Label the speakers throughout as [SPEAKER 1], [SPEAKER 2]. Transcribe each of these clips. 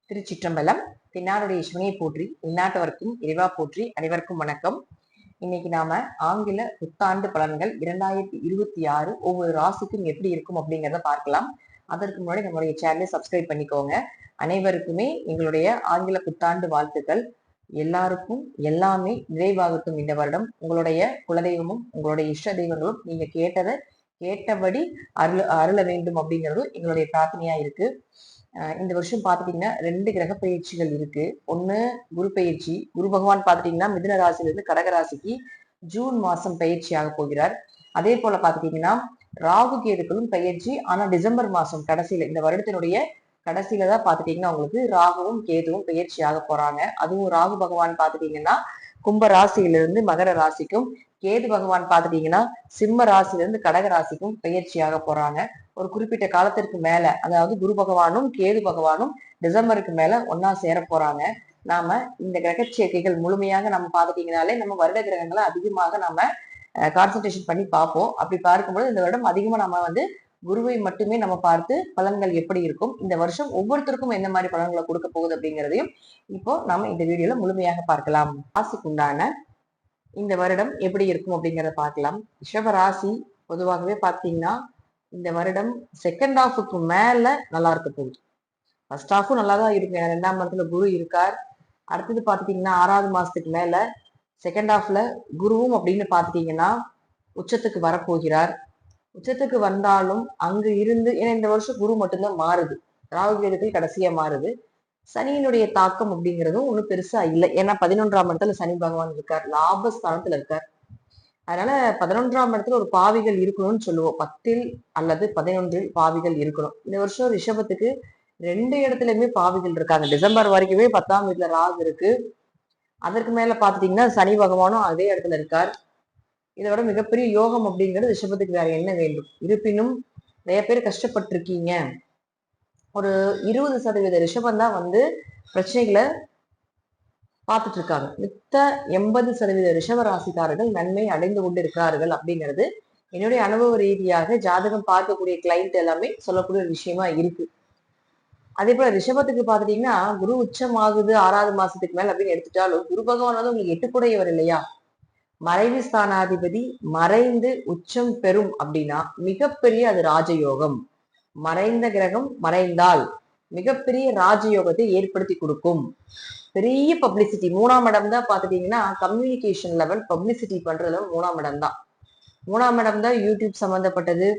[SPEAKER 1] திருச்சிற்றம்பலம். தென்னாடுடைய சிவனையை போற்றி, இந்நாட்டவர்க்கும் இறைவா போற்றி. அனைவருக்கும் வணக்கம். இன்னைக்கு நாம ஆங்கில புத்தாண்டு பலன்கள் 2026 ஒவ்வொரு ராசிக்கும் எப்படி இருக்கும் அப்படிங்கிறத பார்க்கலாம். அதற்கு முன்னாடி நம்மளுடைய சேனலை சப்ஸ்கிரைப் பண்ணிக்கோங்க. அனைவருக்குமே எங்களுடைய ஆங்கில புத்தாண்டு வாழ்த்துக்கள். எல்லாருக்கும் எல்லாமே நிறைவாகட்டும். இந்த வருடம் உங்களுடைய குலதெய்வமும் உங்களுடைய இஷ்ட தெய்வங்களும் நீங்க கேட்டபடி அருள வேண்டும் அப்படிங்கிறதும் எங்களுடைய பிரார்த்தனையா இருக்கு. இந்த வருஷம் பார்த்துட்டீங்கன்னா 2 கிரக பயிற்சிகள் இருக்கு. ஒண்ணு குரு பயிற்சி. குரு பகவான் பார்த்துட்டீங்கன்னா மிதுன ராசியிலிருந்து கடக ராசிக்கு ஜூன் மாசம் பயிற்சி ஆக போகிறார். அதே போல பார்த்துட்டீங்கன்னா ராகு கேதுக்களும் பயிற்சி. ஆனா டிசம்பர் மாசம் கடைசியில, இந்த வருடத்தினுடைய கடைசியில தான் பார்த்துட்டீங்கன்னா உங்களுக்கு ராகுவும் கேதுவும் பயிற்சி ஆக போறாங்க. அதுவும் ராகு பகவான் பார்த்துட்டீங்கன்னா கும்ப ராசியிலிருந்து மகர ராசிக்கும், கேது பகவான் பார்த்துட்டீங்கன்னா சிம்ம ராசியிலிருந்து கடக ராசிக்கும் பயிற்சியாக போறாங்க. ஒரு குறிப்பிட்ட காலத்திற்கு மேல, அதாவது குரு பகவானும் கேது பகவானும் டிசம்பருக்கு மேல ஒன்னா சேர போறாங்க. நாம இந்த கிரக சேர்க்கைகள் முழுமையாக நம்ம பார்த்துட்டீங்கனாலே நம்ம வருட கிரகங்களை அதிகமாக நம்ம கான்சன்ட்ரேஷன் பண்ணி பார்ப்போம். அப்படி பார்க்கும்போது இந்த வருடம் அதிகமா நம்ம குருவை மட்டுமே நம்ம பார்த்து பலன்கள் எப்படி இருக்கும், இந்த வருஷம் ஒவ்வொருத்தருக்கும் எந்த மாதிரி பலன்களை கொடுக்க போகுது அப்படிங்கிறதையும் இப்போ நாம இந்த வீடியோல முழுமையாக பார்க்கலாம். ராசிக்குண்டான இந்த வருடம் எப்படி இருக்கும் அப்படிங்கிறத பார்க்கலாம். ரிஷப ராசி பொதுவாகவே பார்த்தீங்கன்னா இந்த வருடம் செகண்ட் ஹாஃபுக்கு மேல நல்லா இருக்க போகுது. ஃபர்ஸ்ட் ஹாஃபும் நல்லா தான் இருக்கு. 2ஆம் இடத்துல குரு இருக்கார். அடுத்தது பார்த்துட்டீங்கன்னா 6வது மாசத்துக்கு மேல செகண்ட் ஹாஃப்ல குருவும் அப்படின்னு பார்த்துட்டீங்கன்னா உச்சத்துக்கு வரப்போகிறார். உச்சத்துக்கு வந்தாலும் அங்கு இருந்து, ஏன்னா இந்த வருஷம் குரு மட்டும்தான் மாறுது, ராகு கேதுக்கள் கடைசியா மாறுது. சனியினுடைய தாக்கம் அப்படிங்கிறதும் ஒன்றும் பெருசா இல்லை. ஏன்னா 11ஆம் இடத்துல சனி பகவான் இருக்கார், லாபஸ்தானத்துல இருக்கார். அதனால 11ஆம் இடத்துல ஒரு பாவிகள் இருக்கணும்னு சொல்லுவோம். 10 அல்லது 11 பாவிகள் இருக்கணும். இந்த வருஷம் ரிஷபத்துக்கு 2 இடத்துலயுமே பாவிகள் இருக்காங்க. டிசம்பர் வரைக்குமே 10ஆம் வீட்டுல ராகு இருக்கு. அதற்கு மேல பாத்துட்டீங்கன்னா சனி பகவானும் அதே இடத்துல இருக்கார். இதோட மிகப்பெரிய யோகம் அப்படிங்கிறது ரிஷபத்துக்கு வேற என்ன வேண்டும்? இருப்பினும் நிறைய பேர் கஷ்டப்பட்டிருக்கீங்க. ஒரு 20% ரிஷபம் தான் பிரச்சனைகளை பார்த்துட்டு இருக்காங்க. மித்த 80% ரிஷப ராசிக்காரர்கள் நன்மை அடைந்து கொண்டு இருக்கிறார்கள் அப்படிங்கிறது என்னுடைய அனுபவ ரீதியாக ஜாதகம் பார்க்கக்கூடிய கிளைண்ட் எல்லாமே சொல்லக்கூடிய ஒரு விஷயமா இருக்கு. அதே போல ரிஷபத்துக்கு பாத்துட்டீங்கன்னா குரு உச்சம் ஆகுது 6வது மாசத்துக்கு மேல அப்படின்னு எடுத்துட்டாலும் குரு பகவான் உங்களுக்கு 8 இல்லையா? மறைவு ஸ்தானாதிபதி மறைந்து உச்சம் பெறும் அப்படின்னா மிகப்பெரிய அது ராஜயோகம். மறைந்த கிரகம் மறைந்தால் மிகப்பெரிய ராஜயோகத்தை ஏற்படுத்தி கொடுக்கும். பெரிய பப்ளிசிட்டி. 3ஆம் இடம் தான் பாத்துட்டீங்கன்னா கம்யூனிகேஷன் லெவல், பப்ளிசிட்டி பண்றதுல 3ஆம் இடம் தான். 3ஆம் இடம் தான் யூடியூப் சம்பந்தப்பட்டது,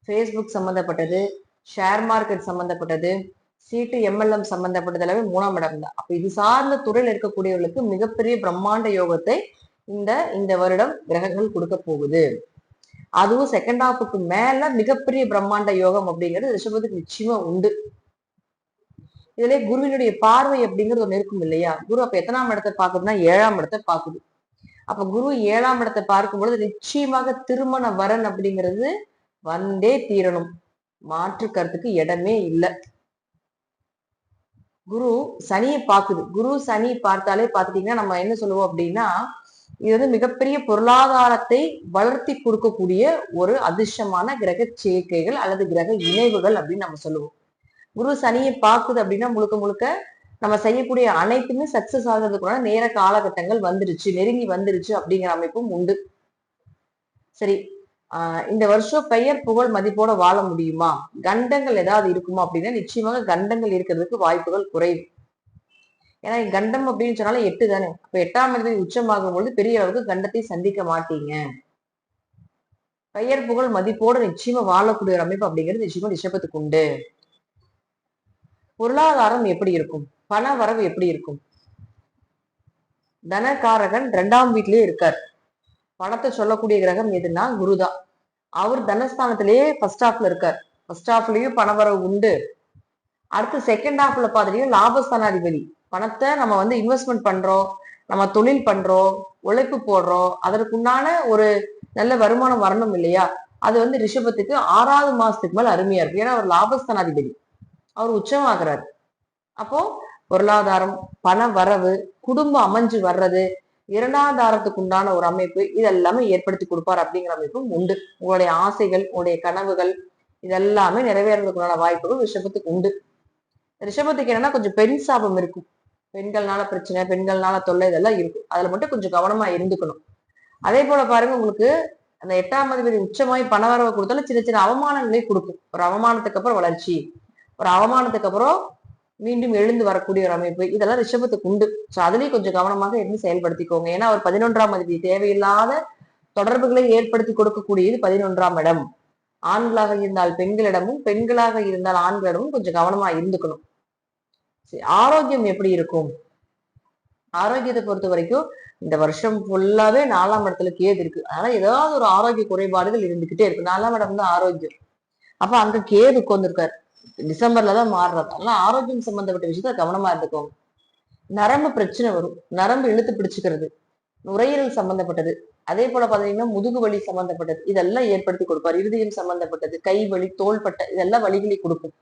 [SPEAKER 1] ஃபேஸ்புக் சம்பந்தப்பட்டது, ஷேர் மார்க்கெட் சம்பந்தப்பட்டது, சீட்டு எம்எல்எம் சம்பந்தப்பட்டது எல்லாமே 3ஆம் இடம் தான். அப்ப இது சார்ந்த துறையில் இருக்கக்கூடியவர்களுக்கு மிகப்பெரிய பிரம்மாண்ட யோகத்தை இந்த வருடம் கிரகங்கள் கொடுக்க போகுது. அதுவும் செகண்ட் ஹாஃபுக்கு மேல மிகப்பெரிய பிரம்மாண்ட யோகம் அப்படிங்கிறது ரிஷபத்துக்கு நிச்சயமா உண்டு. இதுல குருவினுடைய பார்வை அப்படிங்கிறது ஒண்ணு இருக்கும் இல்லையா? குரு அப்ப எத்தனாம் இடத்தை பாக்குதுன்னா 7ஆம் இடத்தை பாக்குது. அப்ப குரு 7ஆம் இடத்தை பார்க்கும் பொழுது நிச்சயமாக திருமண வரன் அப்படிங்கிறது வந்தே தீரணும். மாற்று கருத்துக்கு இடமே இல்லை. குரு சனியை பாக்குது. குரு சனி பார்த்தாலே பாத்துட்டீங்கன்னா நம்ம என்ன சொல்லுவோம் அப்படின்னா இது மிகப்பெரிய பொருளாதாரத்தை வளர்த்தி கொடுக்கக்கூடிய ஒரு அதிர்ஷ்டமான கிரக சேர்க்கைகள் அல்லது கிரக இணைவுகள் அப்படின்னு நம்ம சொல்லுவோம். குரு சனியை பார்க்குது அப்படின்னா முழுக்க முழுக்க நம்ம செய்யக்கூடிய அனைத்துமே சக்சஸ் ஆகிறதுக்குள்ள நேர காலகட்டங்கள் வந்துருச்சு, நெருங்கி வந்துருச்சு அப்படிங்கிற அமைப்பும் உண்டு. சரி, இந்த வருஷம் பெயர் புகழ் மதிப்போட வாழ முடியுமா? கண்டங்கள் ஏதாவது இருக்குமா அப்படின்னா நிச்சயமாக கண்டங்கள் இருக்கிறதுக்கு வாய்ப்புகள் குறைவு. ஏன்னா கண்டம் அப்படின்னு சொன்னாலும் 8 தானே. அப்ப 8ஆம் இடத்தில் உச்சமாகும் பொழுது பெரிய அளவுக்கு கண்டத்தை சந்திக்க மாட்டீங்க. பெயர் புகழ் மதிப்போடு நிச்சயமா வாழக்கூடிய ஒரு அமைப்பு அப்படிங்கிறது நிச்சயமா ரிஷபத்துக்கு உண்டு. பொருளாதாரம் எப்படி இருக்கும்? பண வரவு எப்படி இருக்கும்? தனகாரகன் 2ஆம் வீட்லயே இருக்கார். பணத்தை சொல்லக்கூடிய கிரகம் எதுனா குருதான். அவர் தனஸ்தானத்திலேயே ஃபர்ஸ்ட் ஹாஃப்ல இருக்கார். ஃபர்ஸ்ட் ஹாஃப்லயும் பண வரவு உண்டு. அடுத்து செகண்ட் ஹாஃப்ல பாத்தீங்கன்னா லாபஸ்தானாதிபதி. பணத்தை நம்ம இன்வெஸ்ட்மெண்ட் பண்றோம், நம்ம தொழில் பண்றோம், உழைப்பு போடுறோம், அதற்குண்டான ஒரு நல்ல வருமானம் வரணும் இல்லையா? அது ரிஷபத்துக்கு 6வது மாசத்துக்கு மேல அருமையா இருக்கு. ஏன்னா அவர் லாபஸ்தானாதிபதி, அவர் உச்சமாகிறார். அப்போ பொருளாதாரம், பண வரவு, குடும்பம் அமைஞ்சு வர்றது, 2ஆம் தாரத்துக்கு உண்டான ஒரு அமைப்பு இதெல்லாமே ஏற்படுத்தி கொடுப்பார் அப்படிங்கிற அமைப்பும் உண்டு. உங்களுடைய ஆசைகள், உங்களுடைய கனவுகள் இதெல்லாமே நிறைவேறதுக்குண்டான வாய்ப்புகள் ரிஷபத்துக்கு உண்டு. ரிஷபத்துக்கு என்னன்னா கொஞ்சம் பெண் சாபம் இருக்கும். பெண்கள்னால பிரச்சனை, பெண்கள்னால தொல்லை இதெல்லாம் இருக்கும். அதுல மட்டும் கொஞ்சம் கவனமா இருந்துக்கணும். அதே போல பாருங்க, உங்களுக்கு அந்த 8ஆம் அதிபதி உச்சமாய் பணவரவை கொடுத்தாலும் சின்ன சின்ன அவமானங்களை கொடுக்கும். ஒரு அவமானத்துக்கு அப்புறம் வளர்ச்சி, ஒரு அவமானத்துக்கு அப்புறம் மீண்டும் எழுந்து வரக்கூடிய ஒரு அமைப்பு, இதெல்லாம் ரிஷபத்துக்கு உண்டு. சோ அதுலயும் கொஞ்சம் கவனமாக இருந்து செயல்படுத்திக்கோங்க. ஏன்னா அவர் 11ஆம் அதிபதி தேவையில்லாத தொடர்புகளை ஏற்படுத்தி கொடுக்கக்கூடியது 11ஆம் இடம். ஆண்களாக இருந்தால் பெண்களிடமும், பெண்களாக இருந்தால் ஆண்களிடமும் கொஞ்சம் கவனமா இருந்துக்கணும். ஆரோக்கியம் எப்படி இருக்கும்? ஆரோக்கியத்தை பொறுத்த வரைக்கும் இந்த வருஷம் ஃபுல்லாவே 4ஆம் இடத்துல கேது இருக்கு. அதனால ஏதாவது ஒரு ஆரோக்கிய குறைபாடுகள் இருந்துகிட்டே இருக்கு. 4ஆம் இடம் தான் ஆரோக்கியம். அப்ப அங்க கேது உட்கார்ந்துருக்காரு. டிசம்பர்லதான் மாறுறாரு. அதனால ஆரோக்கியம் சம்பந்தப்பட்ட விஷயத்த கவனமா இருந்துக்கோங்க. நரம்பு பிரச்சனை வரும். நரம்பு இழுத்து பிடிச்சுக்கிறது, நுரையீரல் சம்பந்தப்பட்டது, அதே போல பாத்தீங்கன்னா முதுகு வலி சம்பந்தப்பட்டது, இதெல்லாம் ஏற்படுத்தி கொடுப்பார். இருதயம் சம்பந்தப்பட்டது, கை வலி, தோள்பட்டை, இதெல்லாம் வலிகளை கொடுக்கும்.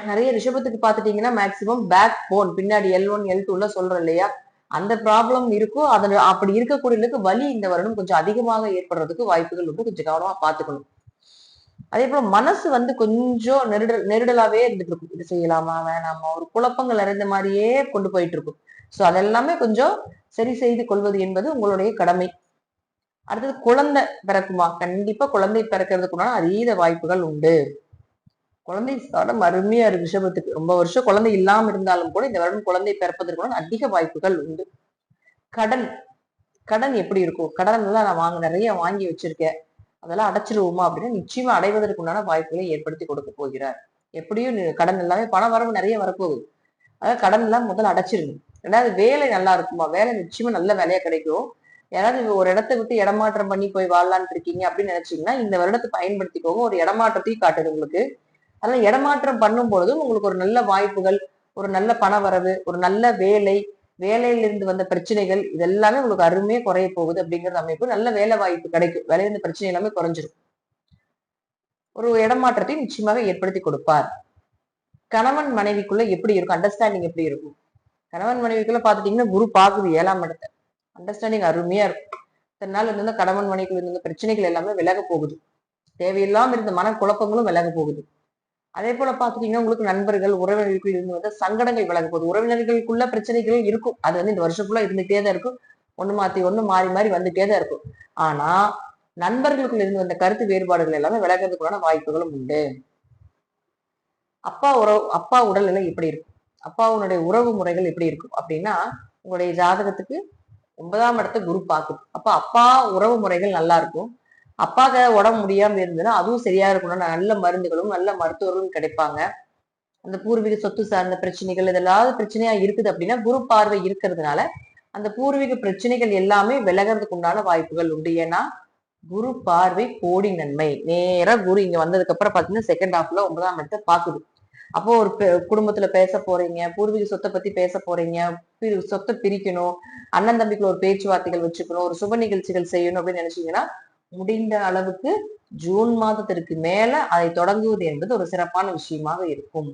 [SPEAKER 1] நிறைய ரிஷபத்துக்கு பாத்துட்டீங்கன்னா மேக்சிமம் பேக் போன் பின்னாடி L1 L2 சொல்றோம் இல்லையா, அந்த ப்ராப்ளம் இருக்கும். அதுல அப்படி இருக்கக்கூடியவங்களுக்கு வலி இந்த வருடம் கொஞ்சம் அதிகமாக ஏற்படுறதுக்கு வாய்ப்புகள் உண்டு. கொஞ்சம் கவனமா பாத்துக்கணும். அதே போல மனசு கொஞ்சம் நெருடலாவே இருந்துட்டு இருக்கும். இது செய்யலாமா வேணாமா, ஒரு குழப்பங்கள் நிறைந்த மாதிரியே கொண்டு போயிட்டு இருக்கும். சோ அதெல்லாமே கொஞ்சம் சரி செய்து கொள்வது என்பது உங்களுடைய கடமை. அடுத்தது குழந்தை பிறக்குமா? கண்டிப்பா குழந்தை பிறக்கிறதுக்குண்டான அதீத வாய்ப்புகள் உண்டு. குழந்தை ஸ்தானம் அருமையா இருக்கு ரிஷபத்துக்கு. ரொம்ப வருஷம் குழந்தை இல்லாம இருந்தாலும் கூட இந்த வருடம் குழந்தை பிறப்பதற்குள்ள அதிக வாய்ப்புகள் உண்டு. கடன் கடன் எப்படி இருக்கும்? கடன் எல்லாம் நான் நிறைய வாங்கி வச்சிருக்கேன், அதெல்லாம் அடைச்சிருவோமா அப்படின்னா நிச்சயமா அடைவதற்குண்டான வாய்ப்புகளை ஏற்படுத்தி கொடுக்க போகிறார். எப்படியும் கடன் எல்லாமே பண வரவு நிறைய வரப்போகுது. அதாவது கடன் எல்லாம் முதல்ல அடைச்சிருங்க. ரெண்டாவது வேலை நல்லா இருக்குமா? வேலை நிச்சயமா நல்ல வேலையா கிடைக்கும். யாராவது ஒரு இடத்தை விட்டு இடமாற்றம் பண்ணி போய் வாழலான்னு இருக்கீங்க அப்படின்னு நினைச்சீங்கன்னா இந்த வருடத்தை பயன்படுத்திக்கோங்க. ஒரு இடமாற்றத்தையும் காட்டுது உங்களுக்கு. அதனால இடமாற்றம் பண்ணும் பொழுதும் உங்களுக்கு ஒரு நல்ல வாய்ப்புகள், ஒரு நல்ல பண வரவு, ஒரு நல்ல வேலை, வேலையிலிருந்து வந்த பிரச்சனைகள் இதெல்லாமே உங்களுக்கு அருமையா குறைய போகுது அப்படிங்கிற அமைப்பு. நல்ல வேலை வாய்ப்பு கிடைக்கும். வேலையிலிருந்த பிரச்சனை எல்லாமே குறைஞ்சிரும். ஒரு இடமாற்றத்தை நிச்சயமாக ஏற்படுத்தி கொடுப்பார். கணவன் மனைவிக்குள்ள எப்படி இருக்கும்? அண்டர்ஸ்டாண்டிங் எப்படி இருக்கும்? கணவன் மனைவிக்குள்ள பாத்துட்டீங்கன்னா குரு பாக்குது 7ஆம் இடத்தை. அண்டர்ஸ்டாண்டிங் அருமையா இருக்கும். இத்தனை நாள் இருந்த கணவன் மனைவிக்குள்ள இருந்த பிரச்சனைகள் எல்லாமே விலக போகுது. தேவையில்லாம இருந்த மன குழப்பங்களும் விலக போகுது. அதே போல பாத்துட்டீங்கன்னா உங்களுக்கு நண்பர்கள், உறவினர்களுக்குள் இருந்து வந்த சங்கடங்கள் விலக போகுது. உறவினர்களுக்குள்ள பிரச்சனைகள் இருக்கும். அது இந்த வருஷம் ஃபுல்லா இருந்துகிட்டே தான் இருக்கும். ஒண்ணு மாத்தி ஒண்ணு மாறி மாறி வந்துட்டே தான் இருக்கும். ஆனா நண்பர்களுக்குள்ள இருந்து வந்த கருத்து வேறுபாடுகள் எல்லாமே விலகிறதுக்குள்ளான வாய்ப்புகளும் உண்டு. அப்பா உடல்நிலை எப்படி இருக்கும்? அப்பாவுடைய உறவு முறைகள் எப்படி இருக்கும் அப்படின்னா, உங்களுடைய ஜாதகத்துக்கு 9ஆம் இடத்தை குரு பாக்குது. அப்ப அப்பா உறவு முறைகள் நல்லா இருக்கும். அப்பாக்கு உடம்பு முடியாம இருந்ததுன்னா அதுவும் சரியா இருக்கணும். நல்ல மருந்துகளும் நல்ல மருத்துவர்களும் கிடைப்பாங்க. அந்த பூர்வீக சொத்து சார்ந்த பிரச்சனைகள் இதெல்லாம் பிரச்சனையா இருக்குது அப்படின்னா குரு பார்வை இருக்கிறதுனால அந்த பூர்வீக பிரச்சனைகள் எல்லாமே விலகிறதுக்கு உண்டான வாய்ப்புகள் உண்டு. ஏன்னா குரு பார்வை கோடி நன்மை. நேரா குரு இங்க வந்ததுக்கு அப்புறம் பாத்தீங்கன்னா செகண்ட் ஹாஃப்ல 9ஆம் இடத்தை பாக்குது. அப்போ ஒரு குடும்பத்துல பேச போறீங்க, பூர்வீக சொத்தை பத்தி பேச போறீங்க, சொத்தை பிரிக்கணும், அண்ணன் தம்பிக்குள்ள ஒரு பேச்சுவார்த்தைகள் வச்சுக்கணும், ஒரு சுப நிகழ்ச்சிகள் செய்யணும் அப்படின்னு நினைச்சீங்கன்னா முடிந்த அளவுக்கு ஜூன் மாதத்திற்கு மேல அதை தொடங்குவது என்பது ஒரு சிறப்பான விஷயமாக இருக்கும்.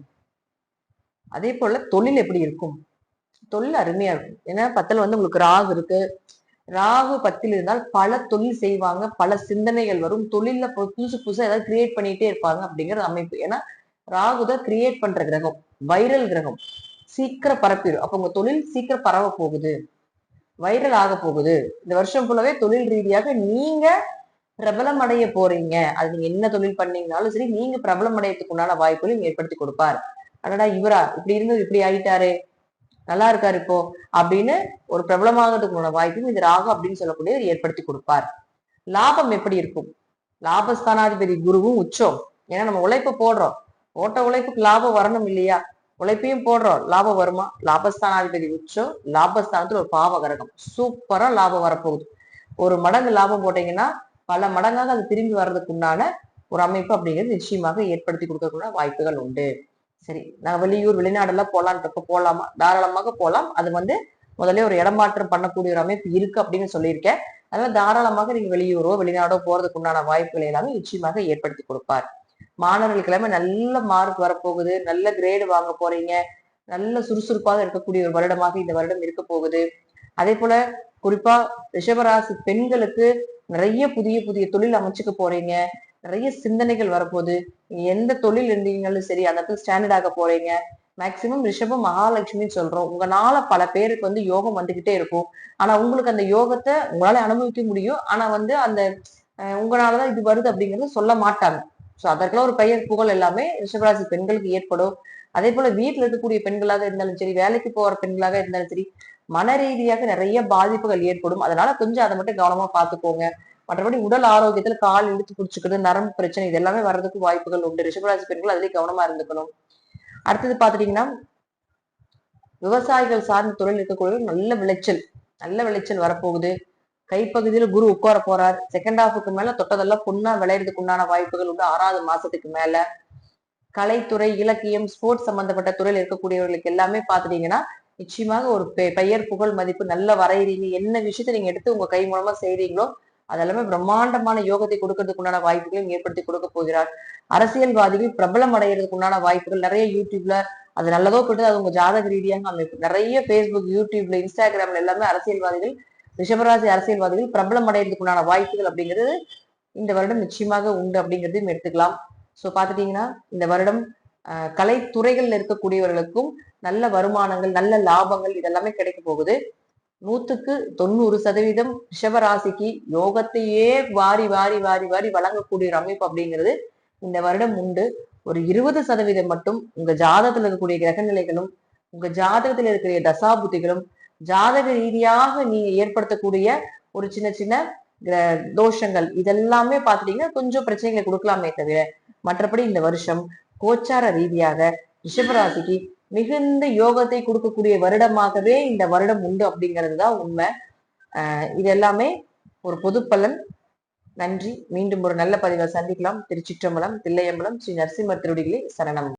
[SPEAKER 1] அதே போல தொழில் எப்படி இருக்கும்? தொழில் அருமையா இருக்கும். ஏன்னா 10ல உங்களுக்கு ராகு இருக்கு. ராகு 10ல் இருந்தால் பல தொழில் செய்வாங்க, பல சிந்தனைகள் வரும். தொழில்ல புதுசு புதுசா ஏதாவது கிரியேட் பண்ணிட்டே இருப்பாங்க அப்படிங்கிற அமைப்பு. ஏன்னா ராகுதான் கிரியேட் பண்ற கிரகம், வைரல் கிரகம், சீக்கிரம் பரப்பிடும். அப்ப உங்க தொழில் சீக்கிரம் பரவ போகுது, வைரல் ஆக போகுது. இந்த வருஷம் ஃபுல்லாவே தொழில் ரீதியாக நீங்க பிரபலம் அடைய போறீங்க. அது நீங்க என்ன தொழில் பண்ணீங்கனாலும் சரி, நீங்க பிரபலம் அடையத்துக்கு உண்டான வாய்ப்புகளையும் ஏற்படுத்தி கொடுப்பார். அடடா இவரா இப்படி இருந்து இப்படி ஆயிட்டாரு, நல்லா இருக்காரு இப்போ அப்படின்னு ஒரு பிரபலமாகிறதுக்கு உண்டான வாய்ப்பும் இது ராகு அப்படின்னு சொல்லக்கூடிய ஏற்படுத்தி கொடுப்பார். லாபம் எப்படி இருக்கும்? லாபஸ்தானாதிபதி குருவும் உச்சம். ஏன்னா நம்ம உழைப்பு போடுறோம், போட்ட உழைப்புக்கு லாபம் வரணும் இல்லையா? உழைப்பையும் போடுறோம், லாபம் வருமா? லாபஸ்தானாதிபதி உச்சம், லாபஸ்தானத்துல ஒரு பாவ கிரகம், சூப்பரா லாபம் வரப்போகுது. ஒரு மடங்கு லாபம் போட்டீங்கன்னா பல மடங்காக அது திரும்பி வர்றதுக்கு உண்டான ஒரு அமைப்பு அப்படிங்கிறது நிச்சயமாக ஏற்படுத்தி கொடுக்கக்கூடிய வாய்ப்புகள் உண்டு. சரி, நான் வெளியூர் வெளிநாடெல்லாம் போலான்றப்ப போலாமா? தாராளமாக போலாம். அது முதல்ல ஒரு இடமாற்றம் பண்ணக்கூடிய ஒரு அமைப்பு இருக்கு அப்படின்னு சொல்லியிருக்கேன். அதனால தாராளமாக நீங்க வெளியூரோ வெளிநாடோ போறதுக்கு உண்டான வாய்ப்புகள் எல்லாமே நிச்சயமாக ஏற்படுத்தி கொடுப்பார். மாணவர்களுக்கு எல்லாமே நல்ல மார்க் வரப்போகுது, நல்ல கிரேடு வாங்க போறீங்க, நல்ல சுறுசுறுப்பாக இருக்கக்கூடிய ஒரு வருடமாக இந்த வருடம் இருக்க போகுது. அதே போல குறிப்பா ரிஷபராசி பெண்களுக்கு நிறைய புதிய புதிய தொழில் அமைச்சுக்க போறீங்க. நிறைய சிந்தனைகள் வரப்போகுது. நீங்க எந்த தொழில் இருந்தீங்கனாலும் சரி, அந்த இடத்துல ஸ்டாண்டர்ட் ஆக போறீங்க. மேக்சிமம் ரிஷபம் மகாலட்சுமின்னு சொல்றோம். உங்களால பல பேருக்கு யோகம் வந்துகிட்டே இருக்கும். ஆனா உங்களுக்கு அந்த யோகத்தை உங்களால அனுபவிக்க முடியும். ஆனா அந்த உங்களாலதான் இது வருது அப்படிங்கறத சொல்ல மாட்டாங்க. சோ அதற்கெல்லாம் ஒரு பெயர் புகழ் எல்லாமே ரிஷபராசி பெண்களுக்கு ஏற்படும். அதே போல வீட்டுல இருக்கக்கூடிய பெண்களாக இருந்தாலும் சரி, வேலைக்கு போற பெண்களாக இருந்தாலும் சரி, மன ரீதியாக நிறைய பாதிப்புகள் ஏற்படும். அதனால கொஞ்சம் அதை மட்டும் கவனமா பாத்துக்கோங்க. மற்றபடி உடல் ஆரோக்கியத்துல கால் இழுத்து பிடிச்சுக்கிறது, நரம்பு பிரச்சனை இது எல்லாமே வர்றதுக்கு வாய்ப்புகள் உண்டு. ரிஷபராசி பெண்கள் அதுலயும் கவனமா இருந்துக்கணும். அடுத்தது பாத்துட்டீங்கன்னா, விவசாயிகள் சார்ந்த தொழில் இருக்கக்கூடிய நல்ல விளைச்சல் வரப்போகுது. கைப்பகுதியில குரு உட்கார போறார். செகண்ட் ஹாஃபுக்கு மேல தொட்டதெல்லாம் பொண்ணா விளையறதுக்கு உண்டான வாய்ப்புகள் உண்டு. 6வது மாசத்துக்கு மேல கலைத்துறை, இலக்கியம், ஸ்போர்ட்ஸ் சம்பந்தப்பட்ட துறையில் இருக்கக்கூடியவர்களுக்கு எல்லாமே பாத்துட்டீங்கன்னா நிச்சயமாக ஒரு பெயர் புகழ் மதிப்பு நல்ல வரையறீங்க. என்ன விஷயத்த நீங்க எடுத்து உங்க கை மூலமா செய்றீங்களோ அதெல்லாமே பிரம்மாண்டமான யோகத்தை கொடுக்கறதுக்கு உண்டான வாய்ப்புகளையும் ஏற்படுத்தி கொடுக்க போகிறார். அரசியல்வாதிகள் பிரபலம் அடைகிறதுக்கு உண்டான வாய்ப்புகள் நிறைய யூடியூப்ல அது நல்லதோ கெட்டதோ அது உங்க ஜாதக ரீதியாக அமைப்பு. நிறைய பேஸ்புக், யூடியூப்ல, இன்ஸ்டாகிராம்ல எல்லாமே அரசியல்வாதிகள், ரிஷபராசி அரசியல்வாதிகள் பிரபலம் அடைகிறதுக்கு உண்டான வாய்ப்புகள் அப்படிங்கிறது இந்த வருடம் நிச்சயமாக உண்டு அப்படிங்கிறதையும் எடுத்துக்கலாம். சோ பாத்துட்டீங்கன்னா இந்த வருடம் கலைத்துறைகள்ல இருக்கக்கூடியவர்களுக்கும் நல்ல வருமானங்கள், நல்ல லாபங்கள் இதெல்லாமே கிடைக்க போகுது. 100% ரிஷபராசிக்கு யோகத்தையே வாரி வாரி வாரி வாரி வழங்கக்கூடிய ஒரு அமைப்பு அப்படிங்கிறது இந்த வருடம் உண்டு. ஒரு 20% மட்டும் உங்க ஜாதகத்துல இருக்கக்கூடிய கிரக நிலைகளும், உங்க ஜாதகத்துல இருக்கிற தசாபுத்திகளும், ஜாதக ரீதியாக நீங்க ஏற்படுத்தக்கூடிய ஒரு சின்ன சின்ன தோஷங்கள் இதெல்லாமே பாத்துட்டீங்கன்னா கொஞ்சம் பிரச்சனைகளை கொடுக்கலாமே தவிர, மற்றபடி இந்த வருஷம் கோச்சார ரீதியாக ரிஷபராசிக்கு மிகுந்த யோகத்தை கொடுக்கக்கூடிய வருடமாகவே இந்த வருடம் உண்டு அப்படிங்கிறது தான் உண்மை. இது எல்லாமே ஒரு பொது பலன். நன்றி. மீண்டும் ஒரு நல்ல பதிவை சந்திக்கலாம். திருச்சிற்றம்பலம், தில்லையம்பலம், ஸ்ரீ நரசிம்மர் திருவடிகளே சரணம்.